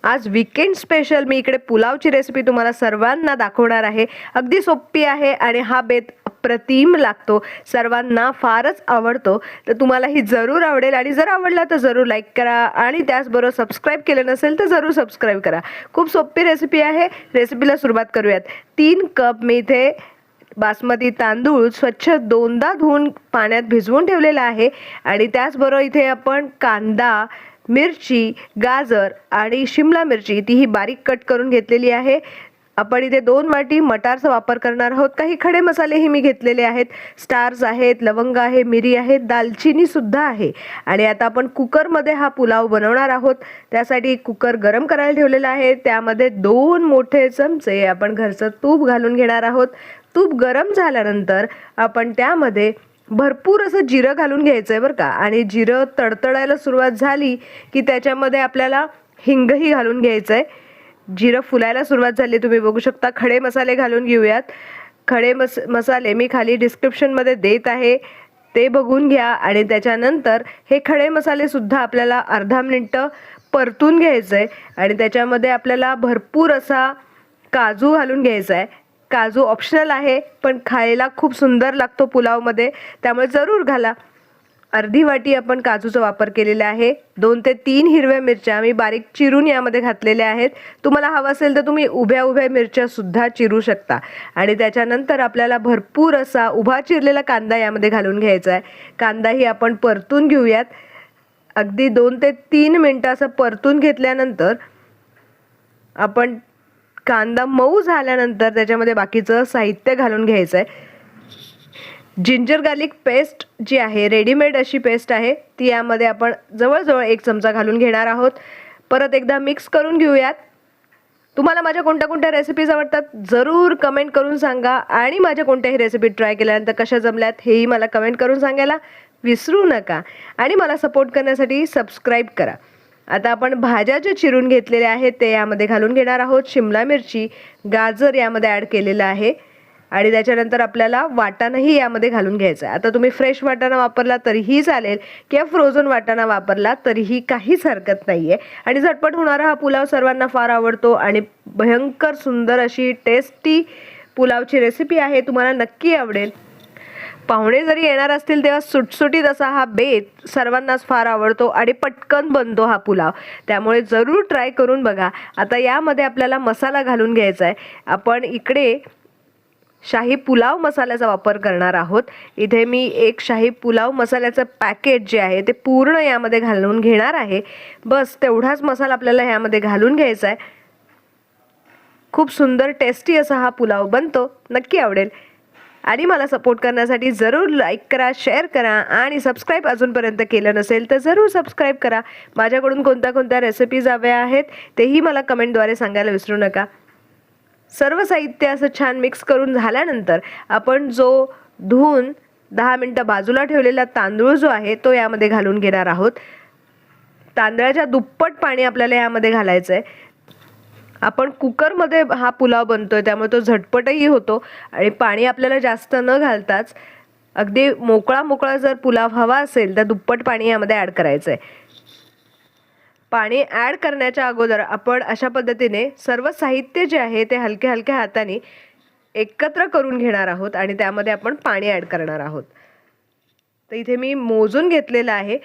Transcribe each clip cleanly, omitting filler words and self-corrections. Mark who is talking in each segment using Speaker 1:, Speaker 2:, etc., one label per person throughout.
Speaker 1: आज weekend special मी इकडे पुलावची recipe तुम्हाला सर्वांना दाखवणार आहे। अगदी सोपी आहे आणि हा बेत अप्रतिम लागतो, सर्वांना फारच आवडतो। तर तुम्हाला ही जरूर आवडेल आणि जर आवडला तर जरूर लाईक करा आणि त्याचबरोबर सबस्क्राईब केलं नसेल तर जरूर सबस्क्राईब करा। खूप सोपी रेसिपी आहे। रेसिपीला सुरुवात करूयात। 3 कप मी इथे बासमती तांदूळ स्वच्छ 2दा धुवून पाण्यात भिजवून ठेवलेला आहे आणि त्याचबरोबर इथे आपण कांदा, मिरची, गाजर आणि शिमला मिरची तीही बारीक कट करून घेतलेली आहे। आपण इथे 2 वाटी मटारचा वापर करणार आहोत। काही खडे मसालेही मी घेतलेले आहेत। स्टार्स आहेत, लवंग आहे, मिरी आहे, दालचिनी सुद्धा आहे। आणि आता आपण कुकरमध्ये हा पुलाव बनवणार आहोत। त्यासाठी कुकर गरम करायला ठेवलेला आहे। त्यामध्ये 2 मोठे चमचे आपण घरचं तूप घालून घेणार आहोत। तूप गरम झाल्यानंतर आपण त्यामध्ये भरपूर असं जिरं घालून घ्यायचंय बरं का। आणि जिरं तडतडायला सुरुवात झाली की त्याच्यामध्ये आपल्याला हिंगही घालून घ्यायचंय। जिरं फुलायला सुरुवात झाली, तुम्ही बघू शकता। खडे मसाले घालून घेऊयात। खडे मसाले मी खाली डिस्क्रिप्शनमध्ये देत आहे, ते बघून घ्या। आणि त्याच्यानंतर हे खडे मसाले सुद्धा आपल्याला अर्धा मिनिट परतून घ्यायचंय आणि त्याच्यामध्ये आपल्याला भरपूर असा काजू घालून घ्यायचा आहे। काजू ऑप्शनल आहे पण खायला खूप सुंदर लागतो पुलावमध्ये, त्यामुळे जरूर घाला। अर्धी वाटी आपण काजूचा वापर केलेला आहे। 2 ते 3 हिरव्या मिरच्या मी बारीक चिरून यामध्ये घातलेल्या आहेत। तुम्हाला हवं असेल तर तुम्ही उभ्या मिरच्या सुद्धा चिरू शकता। आणि त्याच्यानंतर आपल्याला भरपूर असा उभा चिरलेला कांदा यामध्ये घालून घ्यायचा आहे। कांदाही आपण परतून घेऊयात। अगदी 2 ते 3 मिनिटं असं परतून घेतल्यानंतर आपण कांदा मऊ झाल्यानंतर त्याच्यामध्ये बाकीचं साहित्य घालून घ्यायचं आहे। जिंजर गार्लिक पेस्ट जी आहे, रेडीमेड अशी पेस्ट आहे, ती यामध्ये आपण जवळजवळ 1 चमचा घालून घेणार आहोत। परत एकदा मिक्स करून घेऊयात। तुम्हाला माझ्या कोणत्या रेसिपीज आवडतात जरूर कमेंट करून सांगा आणि माझ्या कोणत्याही रेसिपी ट्राय केल्यानंतर कशा जमल्यात हेही मला कमेंट करून सांगायला विसरू नका। आणि मला सपोर्ट करण्यासाठी सबस्क्राईब करा। आता आपण भाज्या ज्या चिरून घेतलेल्या आहेत ते यामध्ये घालून घेणार आहोत। शिमला मिरची, गाजर यामध्ये ॲड केलेलं आहे आणि त्याच्यानंतर आपल्याला वाटाणाही यामध्ये घालून घ्यायचा आहे। आता तुम्ही फ्रेश वाटाणा वापरला तरीही चालेल किंवा फ्रोझन वाटाणा वापरला तरीही काहीच हरकत नाही आहे। आणि झटपट होणारा हा पुलाव सर्वांना फार आवडतो आणि भयंकर सुंदर अशी टेस्टी पुलावची रेसिपी आहे, तुम्हाला नक्की आवडेल। पाहुणे जरी येणार असतील तेव्हा सुटसुटीत असा हा बेत सर्वांनाच फार आवडतो आणि पटकन बनतो हा पुलाव, त्यामुळे जरूर ट्राय करून बघा। आता यामध्ये आपल्याला मसाला घालून घ्यायचा आहे। आपण इकडे शाही पुलाव मसाल्याचा वापर करणार आहोत। इथे मी एक शाही पुलाव मसाल्याचं पॅकेट जे आहे ते पूर्ण यामध्ये घालून घेणार आहे। बस तेवढाच मसाला आपल्याला यामध्ये घालून घ्यायचा आहे। खूप सुंदर टेस्टी असा हा पुलाव बनतो, नक्की आवडेल। आणि मला सपोर्ट करण्यासाठी जरूर लाईक करा, शेअर करा आणि सबस्क्राईब अजूनपर्यंत केलं नसेल तर जरूर सबस्क्राईब करा। माझ्याकडून कोणत्या रेसिपीज हव्या आहेत तेही मला कमेंटद्वारे सांगायला विसरू नका। सर्व साहित्य असं छान मिक्स करून झाल्यानंतर आपण जो धुवून 10 मिनिटं बाजूला ठेवलेला तांदूळ जो आहे तो यामध्ये घालून घेणार आहोत। तांदळाच्या दुप्पट पाणी आपल्याला यामध्ये घालायचं आहे। आपण कुकरमध्ये हा पुलाव बनतोय त्यामुळे तो झटपटही होतो आणि पाणी आपल्याला जास्त न घालताच अगदी मोकळा जर पुलाव हवा असेल तर दुप्पट पाणी यामध्ये ॲड करायचं आहे। पाणी ॲड करण्याच्या अगोदर आपण अशा पद्धतीने सर्व साहित्य जे आहे ते हलक्या हाताने एकत्र करून घेणार आहोत आणि त्यामध्ये आपण पाणी ॲड करणार आहोत। तर इथे मी मोजून घेतलेलं आहे।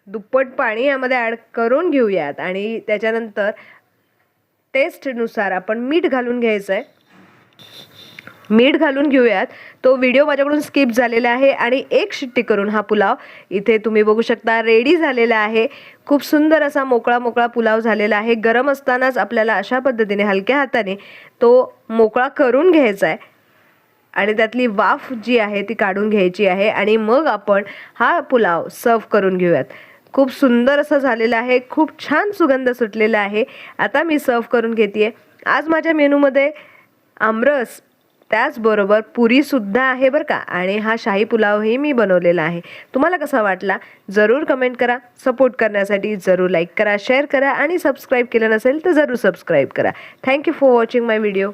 Speaker 1: दुप्पट पाणी यामध्ये ॲड करून घेऊयात आणि त्याच्यानंतर टेस्टनुसार आपण मीठ घालून घ्यायचं आहे। मीठ घालून घेऊयात। तो व्हिडिओ माझ्याकडून स्किप झालेला आहे आणि 1 शिट्टी करून हा पुलाव इथे तुम्ही बघू शकता रेडी झालेला आहे। खूप सुंदर असा मोकळा पुलाव झालेला आहे। गरम असतानाच आपल्याला अशा पद्धतीने हलक्या हाताने तो मोकळा करून घ्यायचा आहे आणि त्यातली वाफ जी आहे ती काढून घ्यायची आहे आणि मग आपण हा पुलाव सर्व करून घेऊयात। खूप सुंदर असं झालेलं आहे, खूप छान सुगंध सुटलेला आहे। आता मी सर्व करून घेतेय। आज माझ्या मेनूमध्ये आमरस त्याचबरोबर पुरी सुद्धा आहे बरं का आणि हा शाही पुलावही मी बनवलेला आहे। तुम्हाला कसा वाटला जरूर कमेंट करा। सपोर्ट करण्यासाठी जरूर लाईक करा, शेअर करा आणि सबस्क्राईब केलं नसेल तर जरूर सबस्क्राईब करा। Thank you for watching my video.